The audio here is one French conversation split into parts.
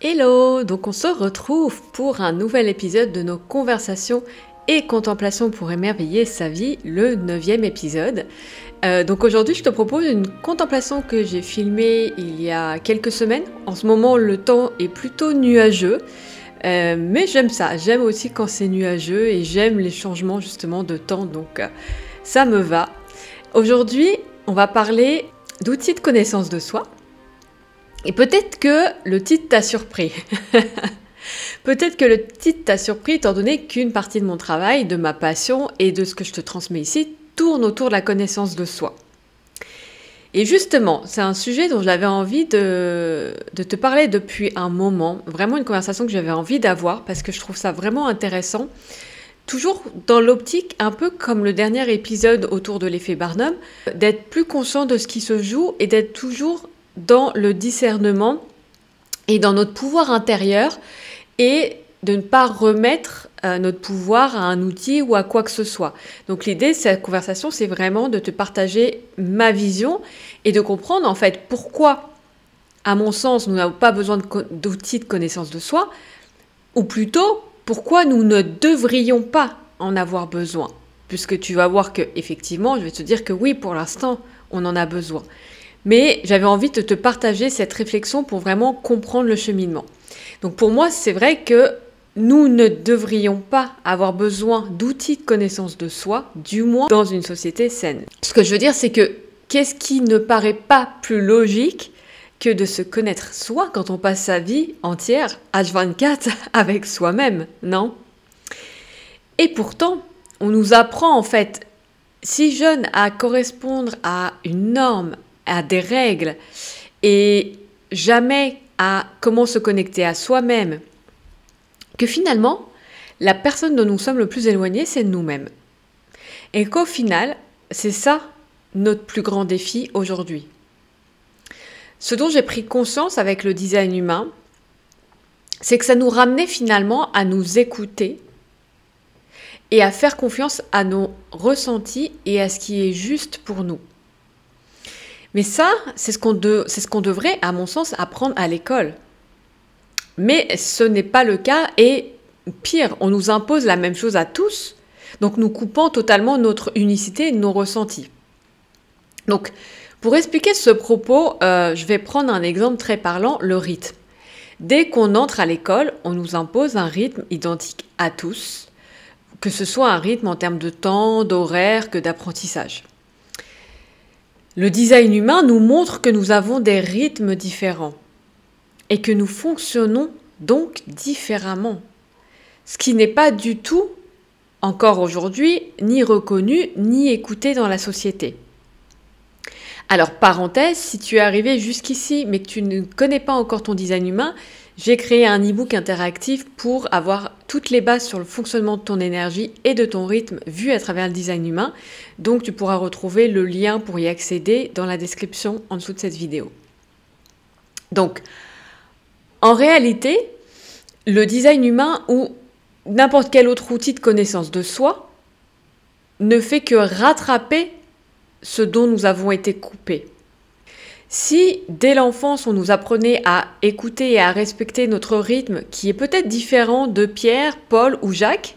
Hello! Donc on se retrouve pour un nouvel épisode de nos conversations et contemplations pour émerveiller sa vie, le 9e épisode. Donc aujourd'hui je te propose une contemplation que j'ai filmée il y a quelques semaines. En ce moment le temps est plutôt nuageux, mais j'aime ça, j'aime aussi quand c'est nuageux et j'aime les changements justement de temps, donc ça me va. Aujourd'hui on va parler d'outils de connaissance de soi. Et peut-être que le titre t'a surpris. Peut-être que le titre t'a surpris étant donné qu'une partie de mon travail, de ma passion et de ce que je te transmets ici tourne autour de la connaissance de soi. Et justement, c'est un sujet dont j'avais envie de te parler depuis un moment. Vraiment une conversation que j'avais envie d'avoir parce que je trouve ça vraiment intéressant. Toujours dans l'optique, un peu comme le dernier épisode autour de l'effet Barnum, d'être plus conscient de ce qui se joue et d'être toujours dans le discernement et dans notre pouvoir intérieur et de ne pas remettre notre pouvoir à un outil ou à quoi que ce soit. Donc l'idée de cette conversation, c'est vraiment de te partager ma vision et de comprendre en fait pourquoi, à mon sens, nous n'avons pas besoin d'outils de connaissance de soi, ou plutôt pourquoi nous ne devrions pas en avoir besoin. Puisque tu vas voir que effectivement, je vais te dire que oui, pour l'instant, on en a besoin. Mais j'avais envie de te partager cette réflexion pour vraiment comprendre le cheminement. Donc pour moi, c'est vrai que nous ne devrions pas avoir besoin d'outils de connaissance de soi, du moins dans une société saine. Ce que je veux dire, c'est que qu'est-ce qui ne paraît pas plus logique que de se connaître soi quand on passe sa vie entière, H24, avec soi-même, non? Et pourtant, on nous apprend en fait, si jeune, à correspondre à une norme, à des règles et jamais à comment se connecter à soi-même, que finalement, la personne dont nous sommes le plus éloignés, c'est nous-mêmes. Et qu'au final, c'est ça notre plus grand défi aujourd'hui. Ce dont j'ai pris conscience avec le design humain, c'est que ça nous ramenait finalement à nous écouter et à faire confiance à nos ressentis et à ce qui est juste pour nous. Mais ça, c'est ce qu'on devrait, à mon sens, apprendre à l'école. Mais ce n'est pas le cas et pire, on nous impose la même chose à tous, donc nous coupant totalement notre unicité et nos ressentis. Donc, pour expliquer ce propos, je vais prendre un exemple très parlant, le rythme. Dès qu'on entre à l'école, on nous impose un rythme identique à tous, que ce soit un rythme en termes de temps, d'horaire, que d'apprentissage. Le design humain nous montre que nous avons des rythmes différents et que nous fonctionnons donc différemment. Ce qui n'est pas du tout, encore aujourd'hui, ni reconnu ni écouté dans la société. Alors, parenthèse, si tu es arrivé jusqu'ici mais que tu ne connais pas encore ton design humain, j'ai créé un e-book interactif pour avoir toutes les bases sur le fonctionnement de ton énergie et de ton rythme vu à travers le design humain. Donc, tu pourras retrouver le lien pour y accéder dans la description en dessous de cette vidéo. Donc, en réalité, le design humain ou n'importe quel autre outil de connaissance de soi ne fait que rattraper ce dont nous avons été coupés. Si, dès l'enfance, on nous apprenait à écouter et à respecter notre rythme, qui est peut-être différent de Pierre, Paul ou Jacques,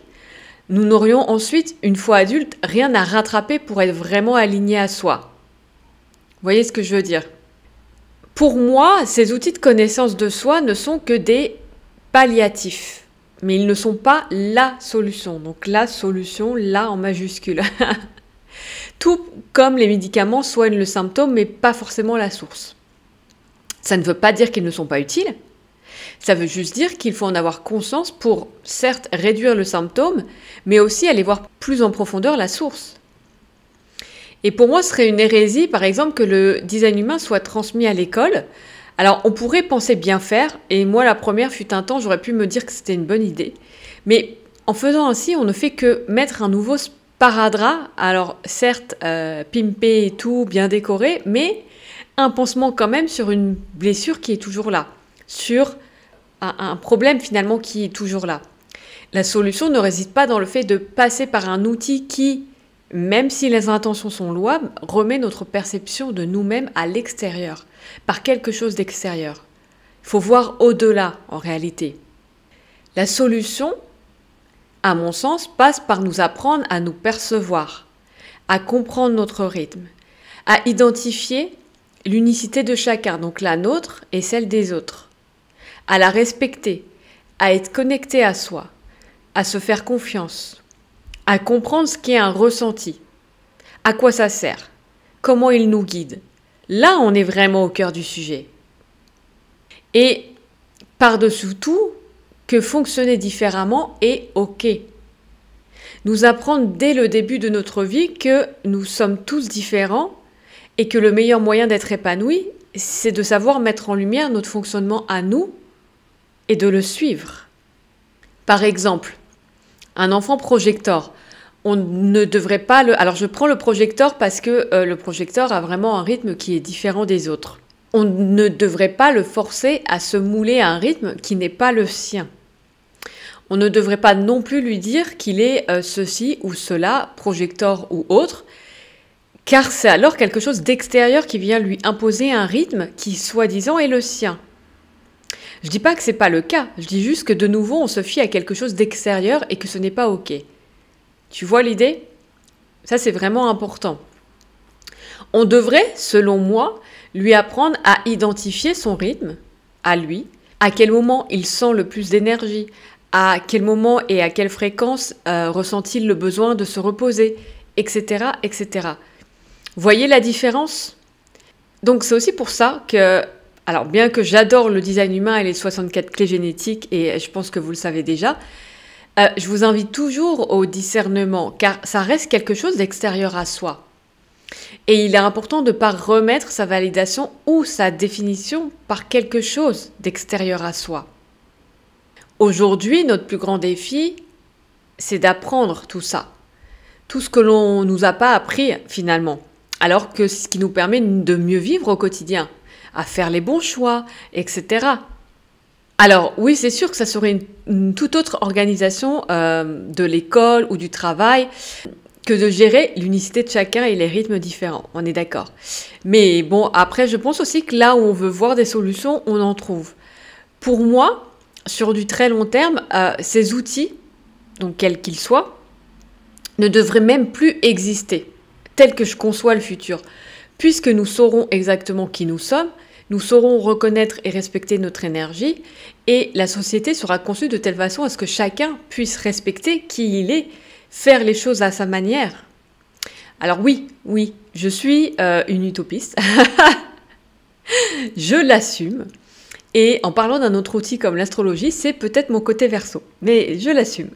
nous n'aurions ensuite, une fois adultes, rien à rattraper pour être vraiment alignés à soi. Vous voyez ce que je veux dire? Pour moi, ces outils de connaissance de soi ne sont que des palliatifs, mais ils ne sont pas la solution. Donc la solution, là en majuscule. Tout comme les médicaments soignent le symptôme, mais pas forcément la source. Ça ne veut pas dire qu'ils ne sont pas utiles. Ça veut juste dire qu'il faut en avoir conscience pour, certes, réduire le symptôme, mais aussi aller voir plus en profondeur la source. Et pour moi, ce serait une hérésie, par exemple, que le design humain soit transmis à l'école. Alors, on pourrait penser bien faire, et moi, la première fut un temps, j'aurais pu me dire que c'était une bonne idée. Mais en faisant ainsi, on ne fait que mettre un nouveau sparadrap, alors certes pimpé et tout, bien décoré, mais un pansement quand même sur une blessure qui est toujours là, sur un problème finalement qui est toujours là. La solution ne réside pas dans le fait de passer par un outil qui, même si les intentions sont louables, remet notre perception de nous-mêmes à l'extérieur, par quelque chose d'extérieur. Il faut voir au-delà, en réalité. La solution, à mon sens, passe par nous apprendre à nous percevoir, à comprendre notre rythme, à identifier l'unicité de chacun, donc la nôtre et celle des autres, à la respecter, à être connecté à soi, à se faire confiance, à comprendre ce qu'est un ressenti, à quoi ça sert, comment il nous guide. Là, on est vraiment au cœur du sujet. Et par-dessous tout, que fonctionner différemment est OK. Nous apprendre dès le début de notre vie que nous sommes tous différents et que le meilleur moyen d'être épanoui, c'est de savoir mettre en lumière notre fonctionnement à nous et de le suivre. Par exemple, un enfant projecteur, on ne devrait pas le... Alors je prends le projecteur parce que le projecteur a vraiment un rythme qui est différent des autres. On ne devrait pas le forcer à se mouler à un rythme qui n'est pas le sien. On ne devrait pas non plus lui dire qu'il est ceci ou cela, projecteur ou autre, car c'est alors quelque chose d'extérieur qui vient lui imposer un rythme qui, soi-disant, est le sien. Je dis pas que c'est pas le cas, je dis juste que de nouveau on se fie à quelque chose d'extérieur et que ce n'est pas OK. Tu vois l'idée ? Ça c'est vraiment important. On devrait, selon moi, lui apprendre à identifier son rythme, à lui, à quel moment il sent le plus d'énergie, à quel moment et à quelle fréquence ressent-il le besoin de se reposer, etc., etc. Voyez la différence ? Donc c'est aussi pour ça que, alors bien que j'adore le design humain et les 64 clés génétiques, et je pense que vous le savez déjà, je vous invite toujours au discernement, car ça reste quelque chose d'extérieur à soi. Et il est important de ne pas remettre sa validation ou sa définition par quelque chose d'extérieur à soi. Aujourd'hui, notre plus grand défi, c'est d'apprendre tout ça. Tout ce que l'on ne nous a pas appris finalement. Alors que c'est ce qui nous permet de mieux vivre au quotidien, à faire les bons choix, etc. Alors oui, c'est sûr que ça serait une toute autre organisation de l'école ou du travail que de gérer l'unicité de chacun et les rythmes différents, on est d'accord. Mais bon, après, je pense aussi que là où on veut voir des solutions, on en trouve. Pour moi, sur du très long terme, ces outils, donc quels qu'ils soient, ne devraient même plus exister, tel que je conçois le futur. Puisque nous saurons exactement qui nous sommes, nous saurons reconnaître et respecter notre énergie, et la société sera conçue de telle façon à ce que chacun puisse respecter qui il est, faire les choses à sa manière. Alors oui, je suis une utopiste. Je l'assume. Et en parlant d'un autre outil comme l'astrologie, c'est peut-être mon côté Verseau. Mais je l'assume.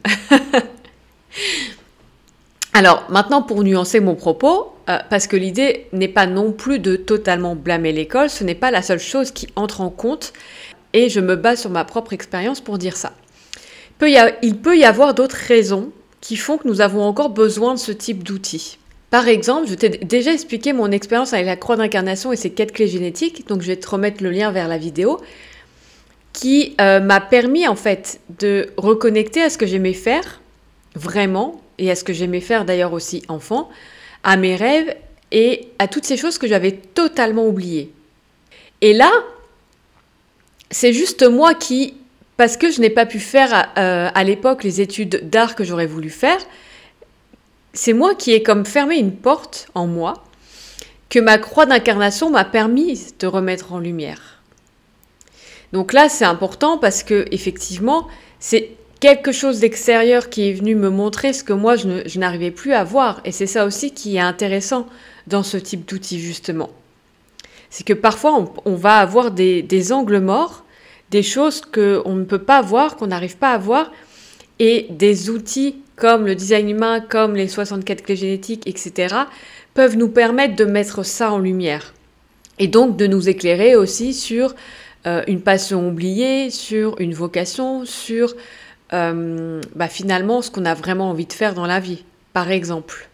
Alors maintenant, pour nuancer mon propos, parce que l'idée n'est pas non plus de totalement blâmer l'école, ce n'est pas la seule chose qui entre en compte. Et je me base sur ma propre expérience pour dire ça. Il peut y avoir d'autres raisons qui font que nous avons encore besoin de ce type d'outils. Par exemple, je t'ai déjà expliqué mon expérience avec la croix d'incarnation et ses 4 clés génétiques, donc je vais te remettre le lien vers la vidéo, qui m'a permis en fait de reconnecter à ce que j'aimais faire, vraiment, et à ce que j'aimais faire d'ailleurs aussi enfant, à mes rêves et à toutes ces choses que j'avais totalement oubliées. Et là, c'est juste moi qui... Parce que je n'ai pas pu faire à l'époque les études d'art que j'aurais voulu faire, c'est moi qui ai comme fermé une porte en moi que ma croix d'incarnation m'a permis de remettre en lumière. Donc là, c'est important parce que effectivement, c'est quelque chose d'extérieur qui est venu me montrer ce que moi, je n'arrivais plus à voir. Et c'est ça aussi qui est intéressant dans ce type d'outil, justement. C'est que parfois, on va avoir des angles morts, des choses qu'on ne peut pas voir, qu'on n'arrive pas à voir, et des outils comme le design humain, comme les 64 clés génétiques, etc., peuvent nous permettre de mettre ça en lumière. Et donc de nous éclairer aussi sur une passion oubliée, sur une vocation, sur finalement ce qu'on a vraiment envie de faire dans la vie, par exemple.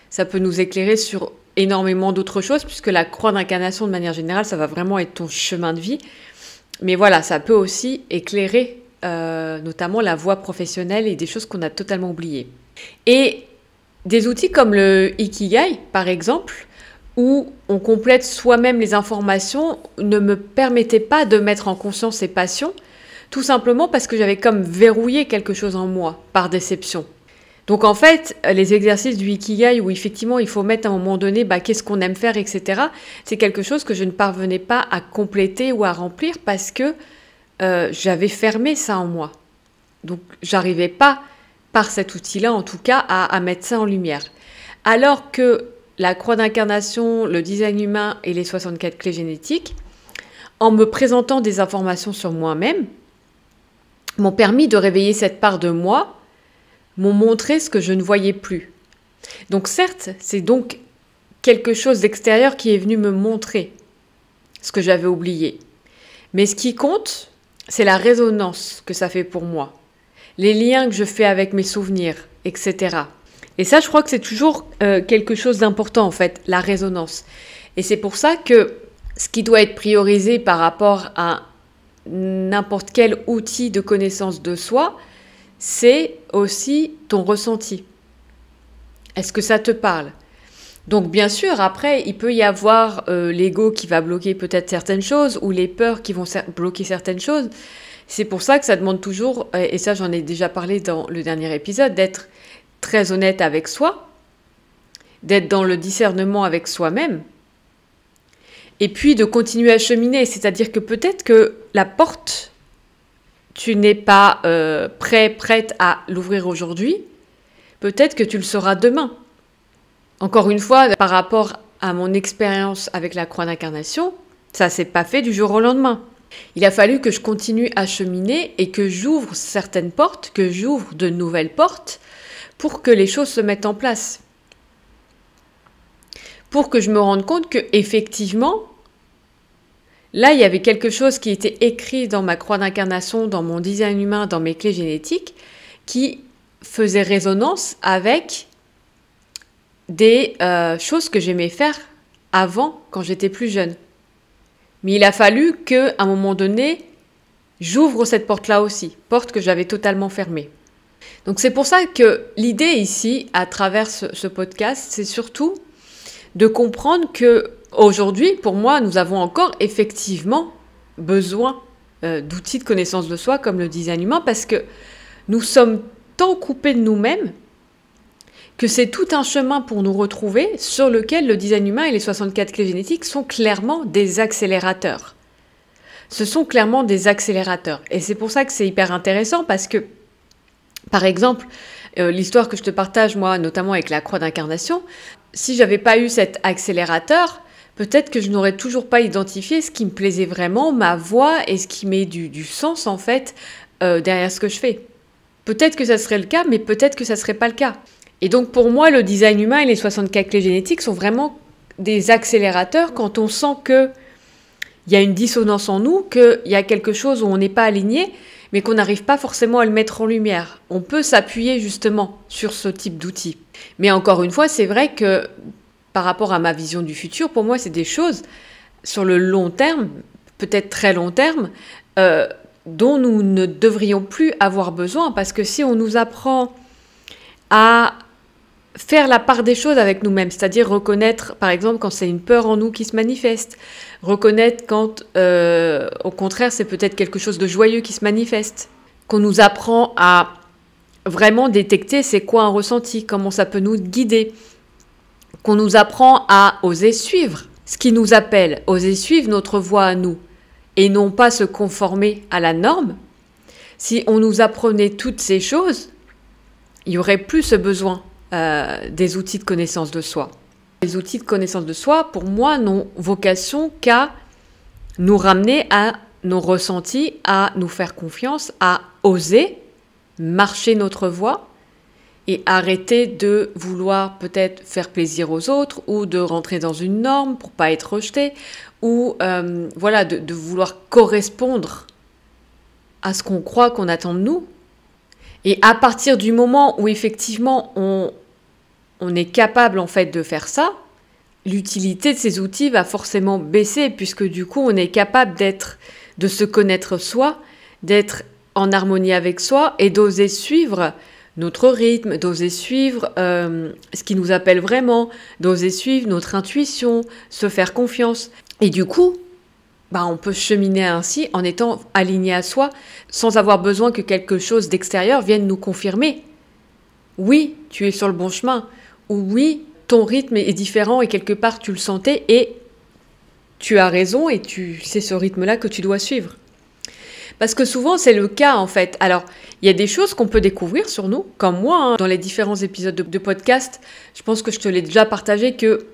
Ça peut nous éclairer sur énormément d'autres choses, puisque la croix d'incarnation, de manière générale, ça va vraiment être ton chemin de vie. Mais voilà, ça peut aussi éclairer notamment la voie professionnelle et des choses qu'on a totalement oubliées. Et des outils comme le Ikigai, par exemple, où on complète soi-même les informations, ne me permettait pas de mettre en conscience ces passions, tout simplement parce que j'avais comme verrouillé quelque chose en moi, par déception. Donc en fait, les exercices du Ikigai où effectivement il faut mettre à un moment donné qu'est-ce qu'on aime faire, etc., c'est quelque chose que je ne parvenais pas à compléter ou à remplir parce que j'avais fermé ça en moi. Donc j'arrivais pas, par cet outil-là en tout cas, à mettre ça en lumière. Alors que la croix d'incarnation, le design humain et les 64 clés génétiques, en me présentant des informations sur moi-même, m'ont permis de réveiller cette part de moi, m'ont montré ce que je ne voyais plus. Donc certes, c'est donc quelque chose d'extérieur qui est venu me montrer ce que j'avais oublié. Mais ce qui compte, c'est la résonance que ça fait pour moi, les liens que je fais avec mes souvenirs, etc. Et ça, je crois que c'est toujours quelque chose d'important en fait, la résonance. Et c'est pour ça que ce qui doit être priorisé par rapport à n'importe quel outil de connaissance de soi, c'est aussi ton ressenti. Est-ce que ça te parle? Donc bien sûr, après, il peut y avoir l'ego qui va bloquer peut-être certaines choses ou les peurs qui vont bloquer certaines choses. C'est pour ça que ça demande toujours, et ça j'en ai déjà parlé dans le dernier épisode, d'être très honnête avec soi, d'être dans le discernement avec soi-même, et puis de continuer à cheminer. C'est-à-dire que peut-être que la porte, tu n'es pas prête à l'ouvrir aujourd'hui, peut-être que tu le seras demain. Encore une fois, par rapport à mon expérience avec la croix d'incarnation, ça s'est pas fait du jour au lendemain. Il a fallu que je continue à cheminer et que j'ouvre certaines portes, que j'ouvre de nouvelles portes pour que les choses se mettent en place. Pour que je me rende compte que effectivement, là, il y avait quelque chose qui était écrit dans ma croix d'incarnation, dans mon design humain, dans mes clés génétiques, qui faisait résonance avec des choses que j'aimais faire avant, quand j'étais plus jeune. Mais il a fallu qu'à un moment donné, j'ouvre cette porte-là aussi, porte que j'avais totalement fermée. Donc c'est pour ça que l'idée ici, à travers ce podcast, c'est surtout de comprendre que aujourd'hui, pour moi, nous avons encore effectivement besoin d'outils de connaissance de soi comme le design humain parce que nous sommes tant coupés de nous-mêmes que c'est tout un chemin pour nous retrouver sur lequel le design humain et les 64 clés génétiques sont clairement des accélérateurs. Ce sont clairement des accélérateurs. Et c'est pour ça que c'est hyper intéressant parce que, par exemple, l'histoire que je te partage, moi, notamment avec la croix d'incarnation, si j'avais pas eu cet accélérateur, peut-être que je n'aurais toujours pas identifié ce qui me plaisait vraiment, ma voix et ce qui met du sens, en fait, derrière ce que je fais. Peut-être que ça serait le cas, mais peut-être que ça serait pas le cas. Et donc, pour moi, le design humain et les 64 clés génétiques sont vraiment des accélérateurs quand on sent qu'il y a une dissonance en nous, qu'il y a quelque chose où on n'est pas aligné, mais qu'on n'arrive pas forcément à le mettre en lumière. On peut s'appuyer justement sur ce type d'outils. Mais encore une fois, c'est vrai que par rapport à ma vision du futur, pour moi, c'est des choses sur le long terme, peut-être très long terme, dont nous ne devrions plus avoir besoin. Parce que si on nous apprend à faire la part des choses avec nous-mêmes, c'est-à-dire reconnaître, par exemple, quand c'est une peur en nous qui se manifeste, reconnaître quand, au contraire, c'est peut-être quelque chose de joyeux qui se manifeste, qu'on nous apprend à vraiment détecter c'est quoi un ressenti, comment ça peut nous guider, qu'on nous apprend à oser suivre ce qui nous appelle, oser suivre notre voie à nous, et non pas se conformer à la norme. Si on nous apprenait toutes ces choses, il n'y aurait plus ce besoin des outils de connaissance de soi. Les outils de connaissance de soi, pour moi, n'ont vocation qu'à nous ramener à nos ressentis, à nous faire confiance, à oser marcher notre voie et arrêter de vouloir peut-être faire plaisir aux autres ou de rentrer dans une norme pour pas être rejeté ou de vouloir correspondre à ce qu'on croit qu'on attend de nous. Et à partir du moment où effectivement on est capable en fait de faire ça, l'utilité de ces outils va forcément baisser puisque du coup on est capable de se connaître soi, d'être en harmonie avec soi et d'oser suivre notre rythme, d'oser suivre ce qui nous appelle vraiment, d'oser suivre notre intuition, se faire confiance. Et du coup, on peut cheminer ainsi en étant aligné à soi, sans avoir besoin que quelque chose d'extérieur vienne nous confirmer. Oui, tu es sur le bon chemin. Ou oui, ton rythme est différent et quelque part tu le sentais et tu as raison et c'est ce rythme-là que tu dois suivre. Parce que souvent, c'est le cas, en fait. Alors, il y a des choses qu'on peut découvrir sur nous, comme moi, dans les différents épisodes de podcast. Je pense que je te l'ai déjà partagé que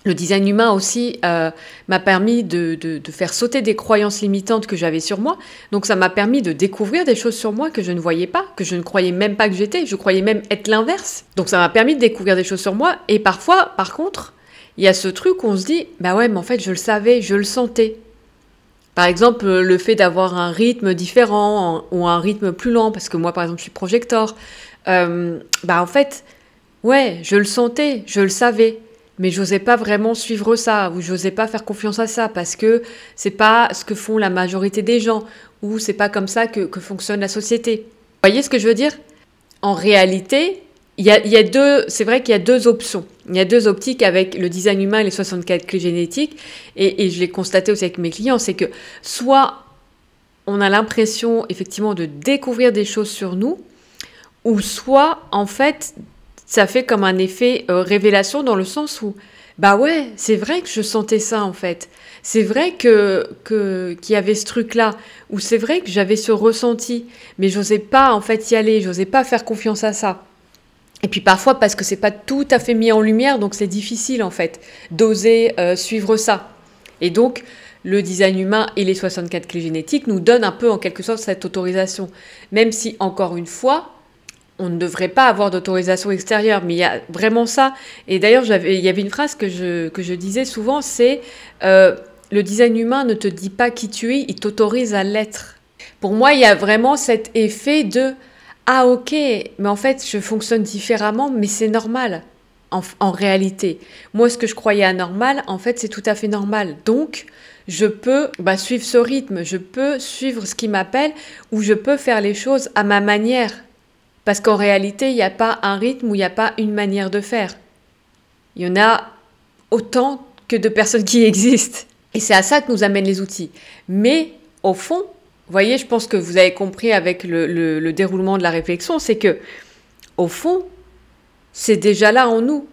le design humain aussi m'a permis de faire sauter des croyances limitantes que j'avais sur moi. Donc, ça m'a permis de découvrir des choses sur moi que je ne voyais pas, que je ne croyais même pas que j'étais. Je croyais même être l'inverse. Donc, ça m'a permis de découvrir des choses sur moi. Et parfois, par contre, il y a ce truc où on se dit, mais en fait, je le savais, je le sentais. Par exemple, le fait d'avoir un rythme différent ou un rythme plus lent, parce que moi, par exemple, je suis projecteur. En fait, ouais, je le sentais, je le savais, mais j'osais pas vraiment suivre ça, ou j'osais pas faire confiance à ça, parce que c'est pas ce que font la majorité des gens, ou c'est pas comme ça que fonctionne la société. Vous voyez ce que je veux dire ? En réalité, c'est vrai qu'il y a deux options. Il y a deux optiques avec le design humain et les 64 clés génétiques. Et je l'ai constaté aussi avec mes clients, c'est que soit on a l'impression effectivement de découvrir des choses sur nous, ou soit en fait ça fait comme un effet révélation dans le sens où ouais, c'est vrai que je sentais ça en fait. C'est vrai qu'il y avait ce truc-là, ou c'est vrai que j'avais ce ressenti, mais j'osais pas en fait y aller, j'osais pas faire confiance à ça. Et puis parfois parce que c'est pas tout à fait mis en lumière, donc c'est difficile en fait d'oser suivre ça. Et donc le design humain et les 64 clés génétiques nous donnent un peu en quelque sorte cette autorisation. Même si encore une fois, on ne devrait pas avoir d'autorisation extérieure, mais il y a vraiment ça. Et d'ailleurs, il y avait une phrase que je disais souvent, c'est le design humain ne te dit pas qui tu es, il t'autorise à l'être. Pour moi, il y a vraiment cet effet de ah ok, mais en fait, je fonctionne différemment, mais c'est normal en réalité. Moi, ce que je croyais anormal, en fait, c'est tout à fait normal. Donc, je peux suivre ce rythme, je peux suivre ce qui m'appelle, ou je peux faire les choses à ma manière. Parce qu'en réalité, il n'y a pas un rythme ou il n'y a pas une manière de faire. Il y en a autant que de personnes qui existent. Et c'est à ça que nous amènent les outils. Mais au fond, vous voyez, je pense que vous avez compris avec le déroulement de la réflexion, c'est que au fond, c'est déjà là en nous.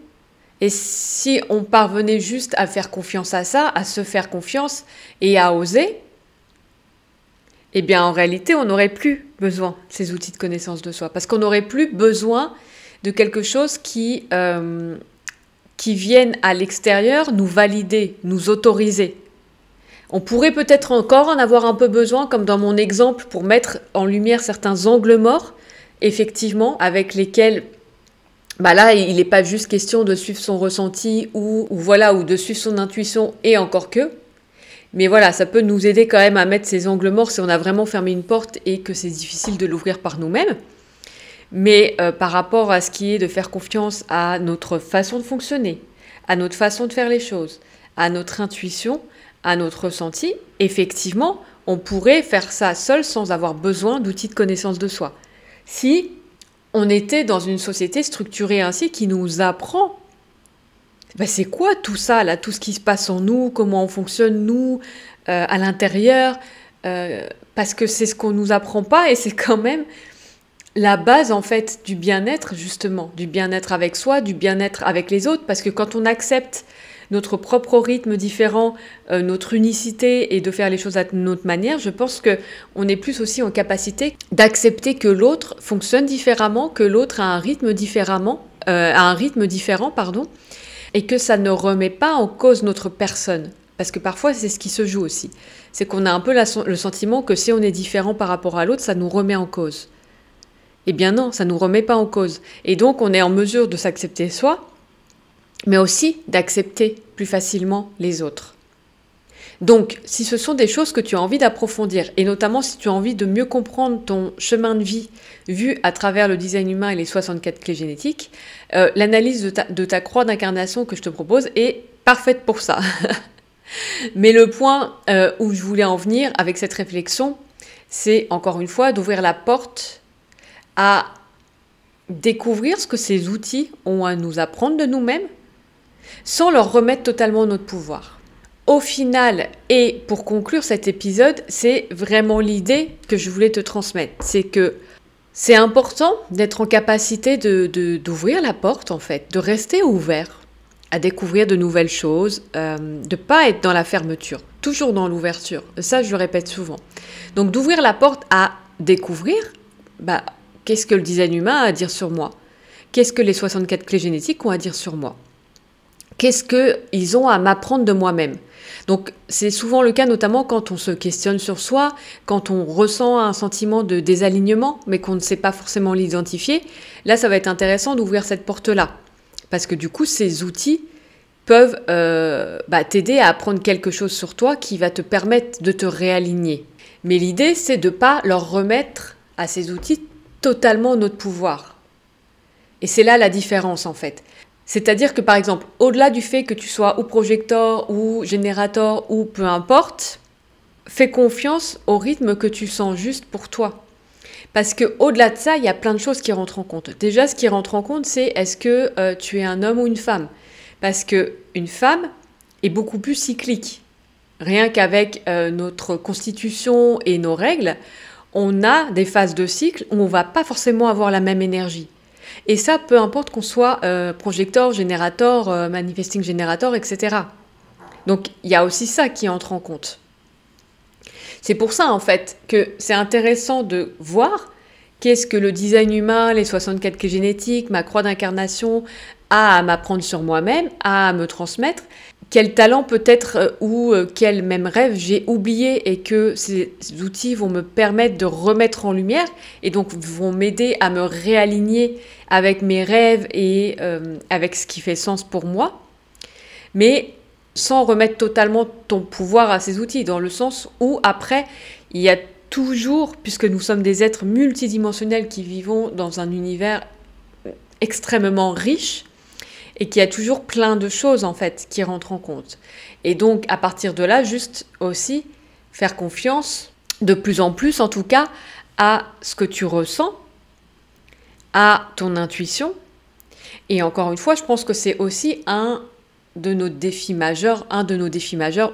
Et si on parvenait juste à faire confiance à ça, à se faire confiance et à oser, eh bien en réalité, on n'aurait plus besoin de ces outils de connaissance de soi. Parce qu'on n'aurait plus besoin de quelque chose qui vienne à l'extérieur nous valider, nous autoriser. On pourrait peut-être encore en avoir un peu besoin, comme dans mon exemple, pour mettre en lumière certains angles morts, effectivement, avec lesquels, là, il n'est pas juste question de suivre son ressenti ou de suivre son intuition, et encore que. Mais voilà, ça peut nous aider quand même à mettre ces angles morts si on a vraiment fermé une porte et que c'est difficile de l'ouvrir par nous-mêmes. Mais par rapport à ce qui est de faire confiance à notre façon de fonctionner, à notre façon de faire les choses, à notre intuition, à notre ressenti, effectivement, on pourrait faire ça seul sans avoir besoin d'outils de connaissance de soi. Si on était dans une société structurée ainsi qui nous apprend c'est quoi tout ça, là, tout ce qui se passe en nous, comment on fonctionne, nous, à l'intérieur, parce que c'est ce qu'on ne nous apprend pas et c'est quand même la base, en fait, du bien-être, justement, du bien-être avec soi, du bien-être avec les autres, parce que quand on accepte notre propre rythme différent, notre unicité et de faire les choses à notre manière, je pense qu'on est plus aussi en capacité d'accepter que l'autre fonctionne différemment, que l'autre a un rythme différent, et que ça ne remet pas en cause notre personne. Parce que parfois, c'est ce qui se joue aussi. C'est qu'on a un peu le sentiment que si on est différent par rapport à l'autre, ça nous remet en cause. Eh bien non, ça ne nous remet pas en cause. Et donc, on est en mesure de s'accepter soi, mais aussi d'accepter plus facilement les autres. Donc, si ce sont des choses que tu as envie d'approfondir, et notamment si tu as envie de mieux comprendre ton chemin de vie vu à travers le design humain et les 64 clés génétiques, l'analyse de ta croix d'incarnation que je te propose est parfaite pour ça. Mais le point où je voulais en venir avec cette réflexion, c'est encore une fois d'ouvrir la porte à découvrir ce que ces outils ont à nous apprendre de nous-mêmes sans leur remettre totalement notre pouvoir. Au final, et pour conclure cet épisode, c'est vraiment l'idée que je voulais te transmettre. C'est que c'est important d'être en capacité d'ouvrir la porte, en fait, de rester ouvert à découvrir de nouvelles choses, de ne pas être dans la fermeture, toujours dans l'ouverture. Ça, je le répète souvent. Donc, d'ouvrir la porte à découvrir, qu'est-ce que le design humain a à dire sur moi? Qu'est-ce que les 64 clés génétiques ont à dire sur moi? Qu'est-ce qu'ils ont à m'apprendre de moi-même? Donc, c'est souvent le cas, notamment quand on se questionne sur soi, quand on ressent un sentiment de désalignement, mais qu'on ne sait pas forcément l'identifier. Là, ça va être intéressant d'ouvrir cette porte-là. Parce que du coup, ces outils peuvent t'aider à apprendre quelque chose sur toi qui va te permettre de te réaligner. Mais l'idée, c'est de ne pas leur remettre à ces outils totalement notre pouvoir. Et c'est là la différence, en fait. C'est-à-dire que, par exemple, au-delà du fait que tu sois ou projecteur ou générateur ou peu importe, fais confiance au rythme que tu sens juste pour toi. Parce qu'au-delà de ça, il y a plein de choses qui rentrent en compte. Déjà, ce qui rentre en compte, c'est est-ce que tu es un homme ou une femme? Parce qu'une femme est beaucoup plus cyclique. Rien qu'avec notre constitution et nos règles, on a des phases de cycle où on ne va pas forcément avoir la même énergie. Et ça, peu importe qu'on soit projecteur, générateur, manifesting générateur, etc. Donc, il y a aussi ça qui entre en compte. C'est pour ça, en fait, que c'est intéressant de voir qu'est-ce que le design humain, les 64 clés génétiques, ma croix d'incarnation a à m'apprendre sur moi-même, a à me transmettre, quel talent peut-être ou quel même rêve j'ai oublié et que ces outils vont me permettre de remettre en lumière et donc vont m'aider à me réaligner avec mes rêves et avec ce qui fait sens pour moi. Mais sans remettre totalement ton pouvoir à ces outils, dans le sens où après, il y a toujours, puisque nous sommes des êtres multidimensionnels qui vivons dans un univers extrêmement riche, et qu'il y a toujours plein de choses en fait qui rentrent en compte. Et donc à partir de là, juste aussi faire confiance, de plus en plus en tout cas, à ce que tu ressens, à ton intuition. Et encore une fois, je pense que c'est aussi un de nos défis majeurs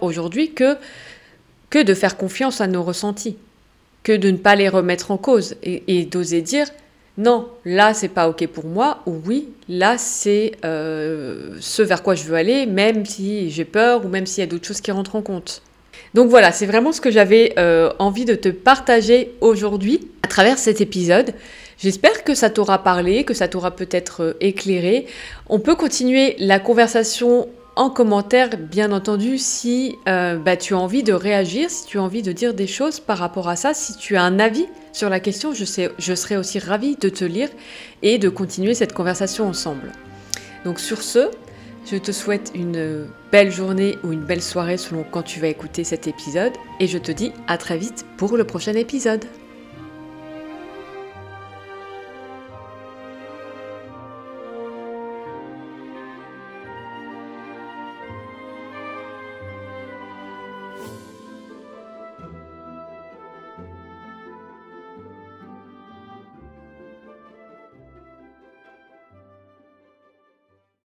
aujourd'hui que de faire confiance à nos ressentis, que de ne pas les remettre en cause et d'oser dire non, là c'est pas ok pour moi, ou oui, là c'est ce vers quoi je veux aller, même si j'ai peur ou même s'il y a d'autres choses qui rentrent en compte. Donc voilà, c'est vraiment ce que j'avais envie de te partager aujourd'hui à travers cet épisode. J'espère que ça t'aura parlé, que ça t'aura peut-être éclairé. On peut continuer la conversation en commentaire, bien entendu, si tu as envie de réagir, si tu as envie de dire des choses par rapport à ça, si tu as un avis sur la question, je serais aussi ravie de te lire et de continuer cette conversation ensemble. Donc sur ce, je te souhaite une belle journée ou une belle soirée selon quand tu vas écouter cet épisode et je te dis à très vite pour le prochain épisode.